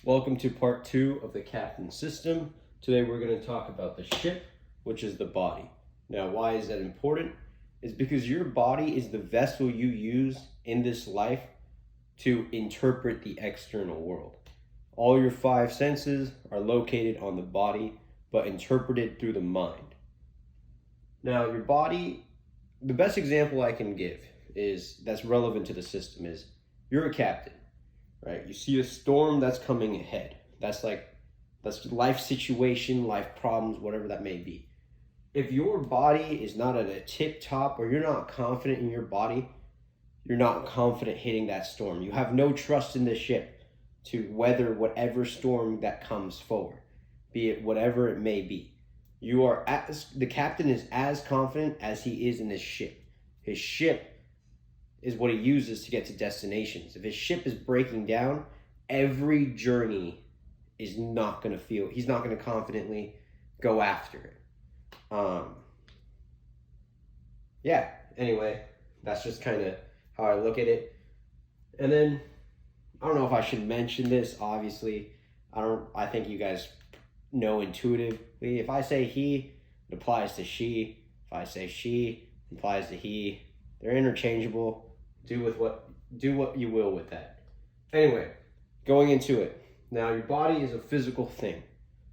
Welcome to part 2 of the captain system. Today we're going to talk about the ship, which is the body. Now, why is that important? It's because your body is the vessel you use in this life to interpret the external world. All your 5 senses are located on the body, but interpreted through the mind. Now, your body, the best example I can give is that's relevant to the system is you're a captain, right? You see a storm that's coming ahead. That's life situation, life problems, whatever that may be. If your body is not at a tip top or you're not confident in your body, you're not confident hitting that storm. You have no trust in the ship to weather whatever storm that comes forward, be it whatever it may be. The captain is as confident as he is in his ship. His ship is what he uses to get to destinations. If his ship is breaking down, every journey is not going to he's not going to confidently go after it. Anyway, that's just kind of how I look at it. And then, I don't know if I should mention this, obviously. I think you guys know intuitively. If I say he, it applies to she. If I say she, it applies to he. They're interchangeable. Do what you will with that. Anyway, going into it. Now, your body is a physical thing.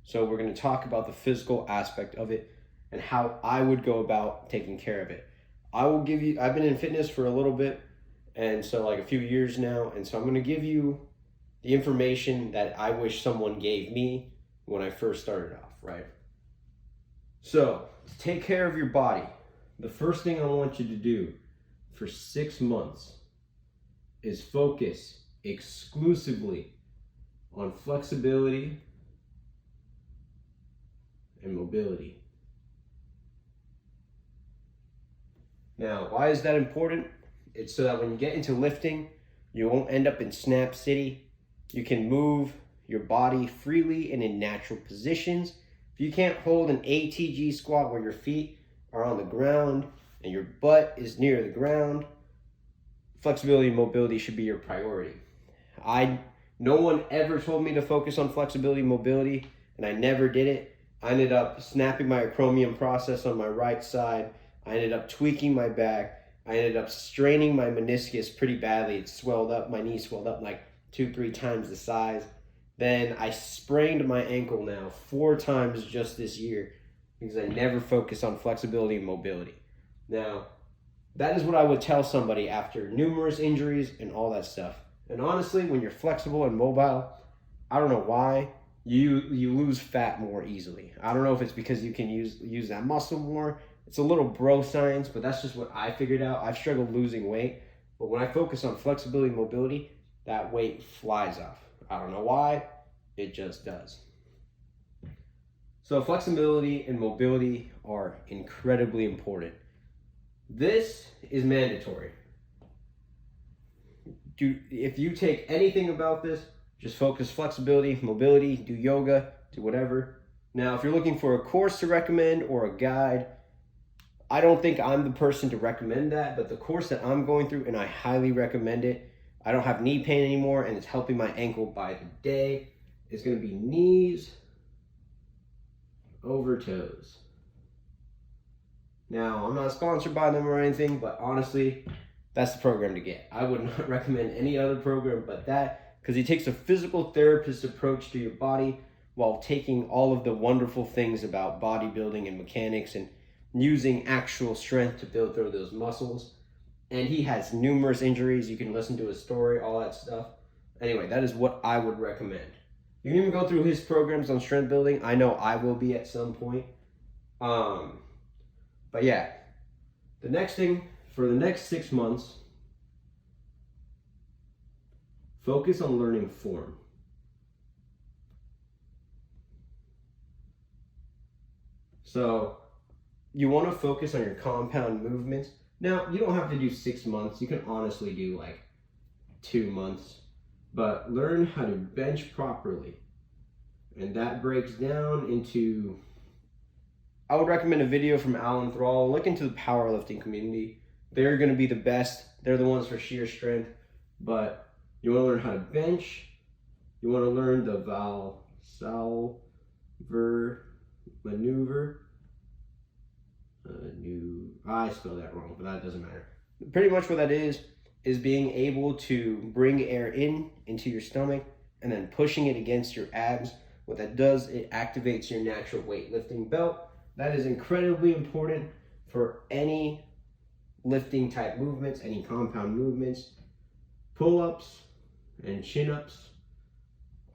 So we're going to talk about the physical aspect of it and how I would go about taking care of it. I've been in fitness for a little bit, and so like a few years now, and so I'm going to give you the information that I wish someone gave me when I first started off, right? So, to take care of your body, the first thing I want you to do for 6 months is focus exclusively on flexibility and mobility. Now, why is that important? It's so that when you get into lifting, you won't end up in Snap City. You can move your body freely and in natural positions. If you can't hold an ATG squat where your feet are on the ground and your butt is near the ground, flexibility and mobility should be your priority. No one ever told me to focus on flexibility and mobility, and I never did it. I ended up snapping my acromion process on my right side. I ended up tweaking my back. I ended up straining my meniscus pretty badly. It swelled up. My knee swelled up like 2-3 times the size. Then I sprained my ankle now 4 times just this year because I never focused on flexibility and mobility. Now, that is what I would tell somebody after numerous injuries and all that stuff. And honestly, when you're flexible and mobile, I don't know why, you lose fat more easily. I don't know if it's because you can use that muscle more. It's a little bro science, but that's just what I figured out. I've struggled losing weight, but when I focus on flexibility and mobility, that weight flies off. I don't know why, it just does. So flexibility and mobility are incredibly important. This is mandatory. If you take anything about this, just focus flexibility, mobility, do yoga, do whatever. Now, if you're looking for a course to recommend or a guide, I don't think I'm the person to recommend that, but the course that I'm going through, and I highly recommend it. I don't have knee pain anymore, and it's helping my ankle by the day. It's going to be knees over toes. Now, I'm not sponsored by them or anything, but honestly, that's the program to get. I would not recommend any other program but that, because it takes a physical therapist approach to your body while taking all of the wonderful things about bodybuilding and mechanics and using actual strength to build through those muscles. And he has numerous injuries. You can listen to his story, all that stuff. Anyway, that is what I would recommend. You can even go through his programs on strength building. I know I will be at some point. But yeah, the next thing for the next 6 months, focus on learning form. So you want to focus on your compound movements. Now, you don't have to do 6 months. You can honestly do like 2 months. But learn how to bench properly. And that breaks down into, I would recommend a video from Alan Thrall. Look into the powerlifting community. They're going to be the best. They're the ones for sheer strength. But you want to learn how to bench, You want to learn the Valsalver maneuver. I spelled that wrong, but that doesn't matter. Pretty much what that is being able to bring air into your stomach and then pushing it against your abs. What that does, it activates your natural weightlifting belt. That is incredibly important for any lifting type movements, any compound movements. Pull-ups and chin-ups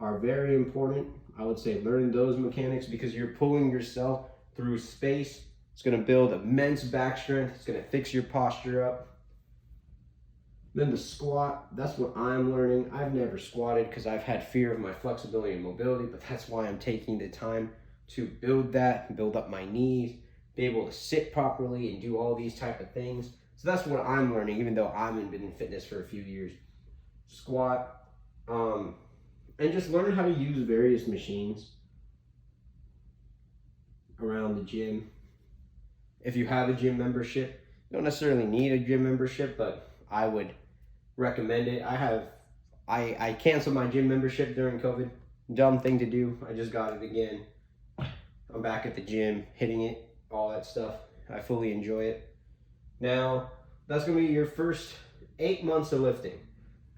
are very important. I would say learn those mechanics because you're pulling yourself through space. It's going to build immense back strength. It's going to fix your posture up. Then the squat, that's what I'm learning. I've never squatted because I've had fear of my flexibility and mobility, but that's why I'm taking the time to build that, build up my knees, be able to sit properly and do all these type of things. So that's what I'm learning, even though I haven't been in fitness for a few years. Squat, and just learn how to use various machines around the gym. If you have a gym membership, you don't necessarily need a gym membership, but I would recommend it. I canceled my gym membership during COVID. Dumb thing to do. I just got it again. I'm back at the gym, hitting it, all that stuff. I fully enjoy it. Now, that's gonna be your first 8 months of lifting.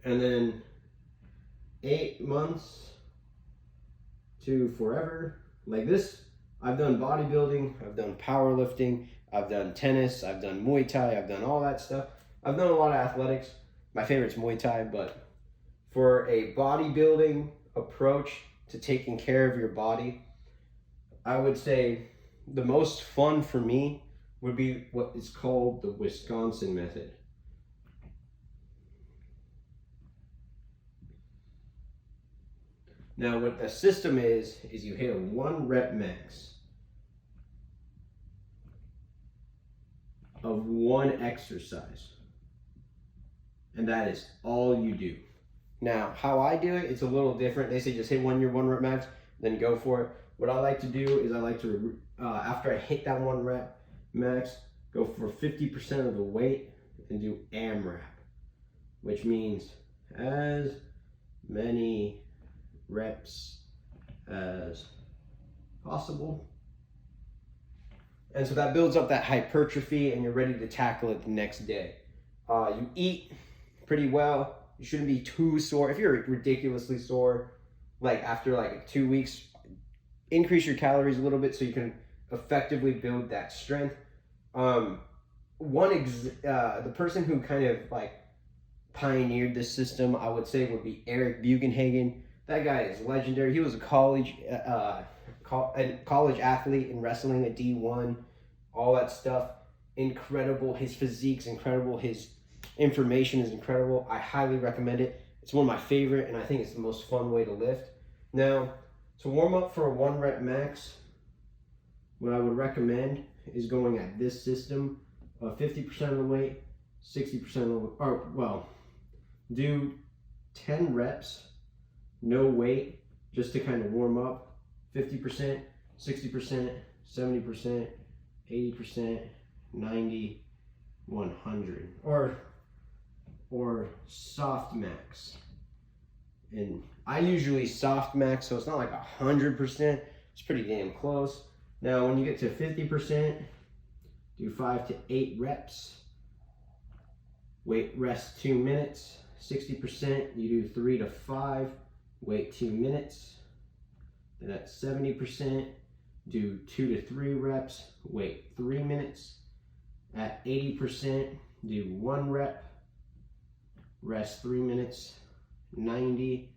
And then 8 months to forever. Like this, I've done bodybuilding, I've done powerlifting, I've done tennis, I've done Muay Thai, I've done all that stuff. I've done a lot of athletics. My favorite's Muay Thai, but for a bodybuilding approach to taking care of your body, I would say the most fun for me would be what is called the Wisconsin method. Now, what the system is you hit a 1 rep max of one exercise. And that is all you do. Now, how I do it, it's a little different. They say just hit your 1 rep max, then go for it. What I like to do is I like to, after I hit that 1 rep max, go for 50% of the weight and do AMRAP, which means as many reps as possible. And so that builds up that hypertrophy and you're ready to tackle it the next day. You eat pretty well. You shouldn't be too sore. If you're ridiculously sore, like after like 2 weeks, increase your calories a little bit so you can effectively build that strength. The person who kind of like pioneered this system, I would say, would be Eric Bugenhagen. That guy is legendary. He was a college athlete in wrestling, a D1, all that stuff. Incredible. His physique's incredible. His information is incredible. I highly recommend it. It's one of my favorite, and I think it's the most fun way to lift. Now, to warm up for a 1 rep max, what I would recommend is going at this system of 50% of the weight, 60% of the weight, or well, do 10 reps, no weight, just to kind of warm up. 50%, 60%, 70%, 80%, 90, 100, or soft max. And I usually soft max, so it's not like 100%. It's pretty damn close. Now, when you get to 50%, do 5 to 8 reps. Wait, rest 2 minutes. 60%, you do 3 to 5. Wait 2 minutes. Then at 70%, do 2 to 3 reps. Wait 3 minutes. At 80%, do 1 rep. Rest 3 minutes. 90,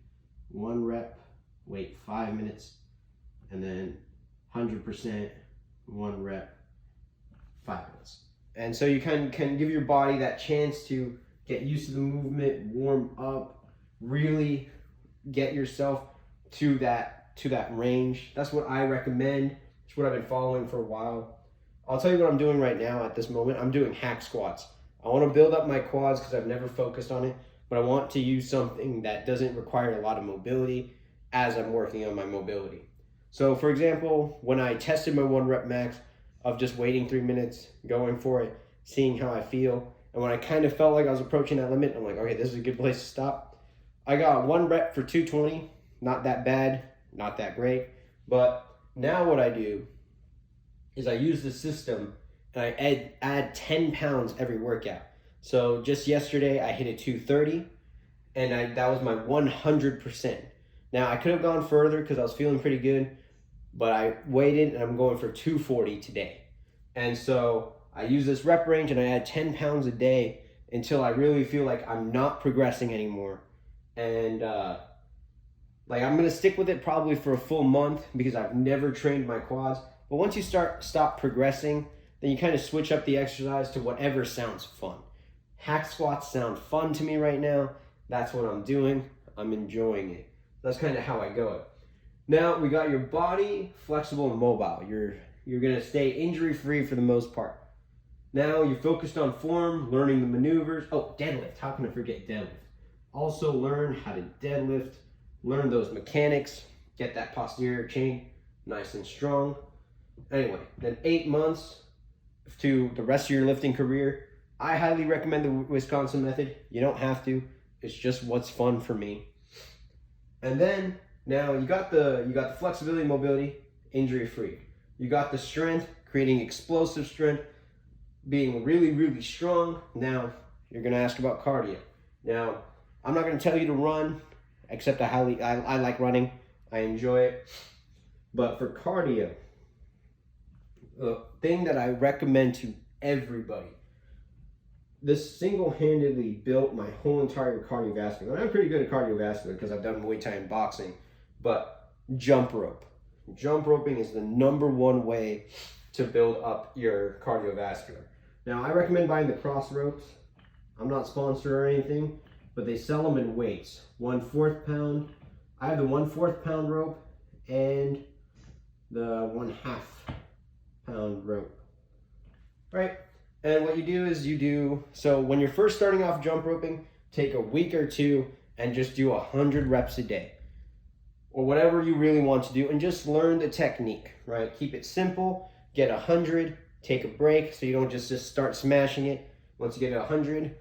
1 rep. Wait 5 minutes. And then 100%, 1 rep, 5 minutes. And so you can give your body that chance to get used to the movement, warm up, really get yourself to that range. That's what I recommend. It's what I've been following for a while. I'll tell you what I'm doing right now at this moment. I'm doing hack squats. I want to build up my quads because I've never focused on it, but I want to use something that doesn't require a lot of mobility as I'm working on my mobility. So for example, when I tested my 1 rep max of just waiting 3 minutes, going for it, seeing how I feel, and when I kind of felt like I was approaching that limit, I'm like, okay, this is a good place to stop. I got 1 rep for 220, Not that bad, not that great. But now what I do is I use the system and I add 10 pounds every workout. So just yesterday I hit a 230 and that was my 100%. Now I could have gone further because I was feeling pretty good, but I waited and I'm going for 240 today. And so I use this rep range and I add 10 pounds a day until I really feel like I'm not progressing anymore. And like I'm gonna stick with it probably for a full month because I've never trained my quads. But once you stop progressing, then you kind of switch up the exercise to whatever sounds fun. Hack squats sound fun to me right now. That's what I'm doing. I'm enjoying it. That's kind of how I go. Now we got your body flexible and mobile. You're gonna stay injury free for the most part. Now you're focused on form, learning the maneuvers. Oh, deadlift. How can I forget deadlift? Also learn how to deadlift, learn those mechanics, get that posterior chain nice and strong. Anyway, then 8 months to the rest of your lifting career. I highly recommend the Wisconsin method. You don't have to. It's just what's fun for me. And then now you got the flexibility, mobility, injury free. You got the strength, creating explosive strength, being really, really strong. Now you're gonna ask about cardio. Now I'm not gonna tell you to run, except I like running. I enjoy it. But for cardio, the thing that I recommend to everybody, this single-handedly built my whole entire cardiovascular. And I'm pretty good at cardiovascular because I've done Muay Thai and boxing, but jump rope. Jump roping is the #1 way to build up your cardiovascular. Now, I recommend buying the cross ropes. I'm not sponsored or anything, but they sell them in weights. 1/4 pound. I have the 1/4 pound rope and the 1/2 pound rope. Right? And what you do is so when you're first starting off jump roping, take a week or two and just do 100 reps a day. Or whatever you really want to do and just learn the technique, right? Keep it simple, get 100, take a break so you don't just start smashing it. Once you get to 100,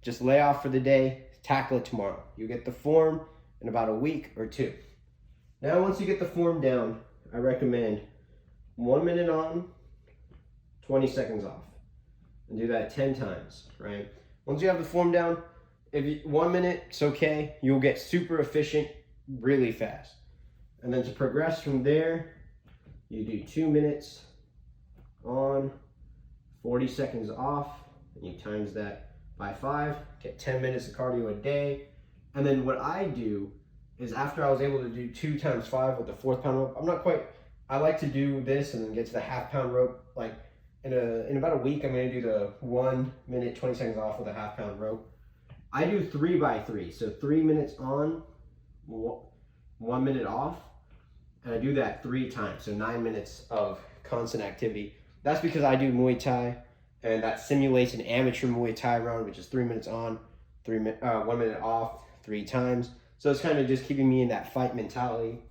just lay off for the day, tackle it tomorrow. You get the form in about a week or two. Now once you get the form down, I recommend 1 minute on, 20 seconds off. And do that 10 times, right? Once you have the form down, 1 minute, it's okay. You'll get super efficient really fast. And then to progress from there, you do 2 minutes on, 40 seconds off, and you times that by 5, get 10 minutes of cardio a day. And then what I do is after I was able to do 2 times 5 with the 4th pound rope, I like to do this and then get to the 1/2 pound rope. Like in about a week, I'm gonna do the 1 minute, 20 seconds off with a 1/2 pound rope. I do 3 by 3, so 3 minutes on, 1 minute off, and I do that 3 times, so 9 minutes of constant activity. That's because I do Muay Thai, and that simulates an amateur Muay Thai round, which is 3 minutes on, 1 minute off, 3 times. So it's kind of just keeping me in that fight mentality.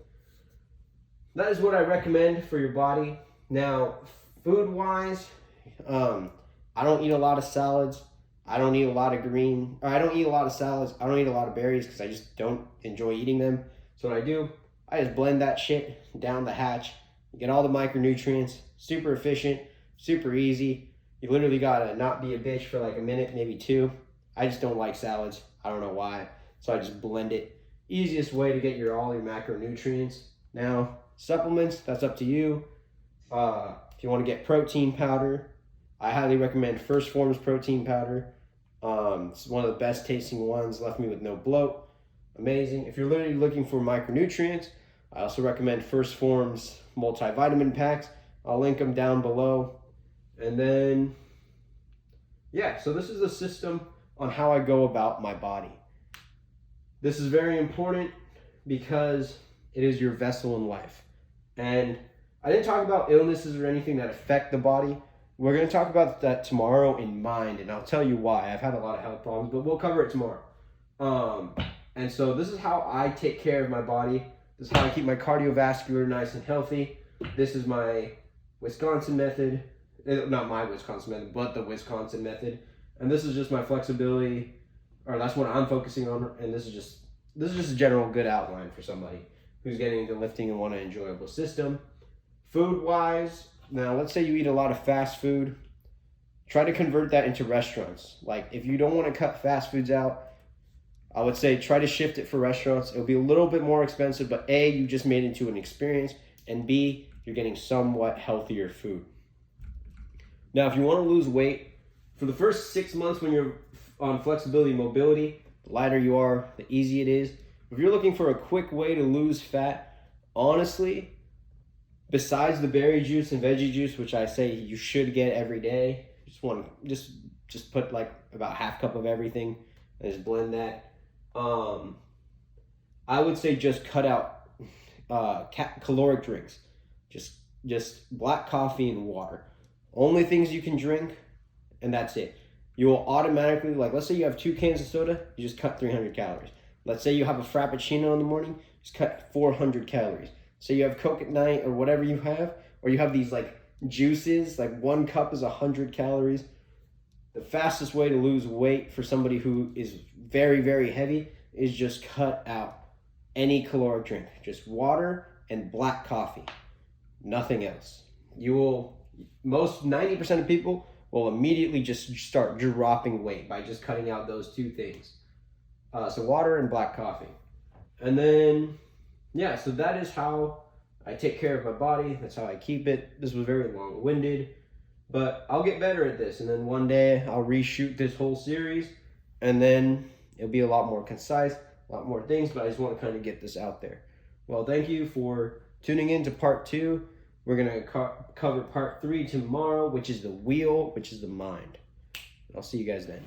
That is what I recommend for your body. Now, food-wise, I don't eat a lot of salads. I don't eat a lot of I don't eat a lot of salads. I don't eat a lot of berries because I just don't enjoy eating them. So what I do, I just blend that shit down the hatch. You get all the micronutrients, super efficient, super easy. You literally gotta not be a bitch for like a minute, maybe 2. I just don't like salads. I don't know why. So I just blend it. Easiest way to get all your macronutrients. Now, supplements, that's up to you. If you want to get protein powder, I highly recommend First Form's protein powder. It's one of the best tasting ones, left me with no bloat. Amazing. If you're literally looking for micronutrients, I also recommend First Form's multivitamin packs. I'll link them down below. And then, yeah, so this is the system on how I go about my body. This is very important because it is your vessel in life. And I didn't talk about illnesses or anything that affect the body. We're going to talk about that tomorrow in mind, and I'll tell you why. I've had a lot of health problems, but we'll cover it tomorrow. And so this is how I take care of my body. This is how I keep my cardiovascular nice and healthy. This is my Wisconsin method. Not my Wisconsin method, but the Wisconsin method. And this is just my flexibility, or that's what I'm focusing on, and this is just this is just a general good outline for somebody who's getting into lifting and want an enjoyable system. Food wise, now let's say you eat a lot of fast food. Try to convert that into restaurants. Like if you don't want to cut fast foods out, I would say try to shift it for restaurants. It'll be a little bit more expensive, but A, you just made it into an experience, and B, you're getting somewhat healthier food. Now, if you want to lose weight, for the first 6 months when you're on flexibility and mobility, the lighter you are, the easier it is. If you're looking for a quick way to lose fat, honestly, besides the berry juice and veggie juice, which I say you should get every day, just put like about half cup of everything and just blend that. I would say just cut out caloric drinks. Just black coffee and water. Only things you can drink, and that's it. You will automatically, like let's say you have 2 cans of soda, you just cut 300 calories. Let's say you have a Frappuccino in the morning, just cut 400 calories. Say you have Coke at night or whatever you have, or you have these like juices, like 1 cup is 100 calories. The fastest way to lose weight for somebody who is very, very heavy is just cut out any caloric drink. Just water and black coffee. Nothing else. Most 90% of people will immediately just start dropping weight by just cutting out those 2 things. So water and black coffee. And then, yeah, so that is how I take care of my body. That's how I keep it. This was very long-winded. But I'll get better at this, and then one day I'll reshoot this whole series, and then it'll be a lot more concise, a lot more things, but I just want to kind of get this out there. Well, thank you for tuning in to part 2. We're going to cover part 3 tomorrow, which is the wheel, which is the mind. I'll see you guys then.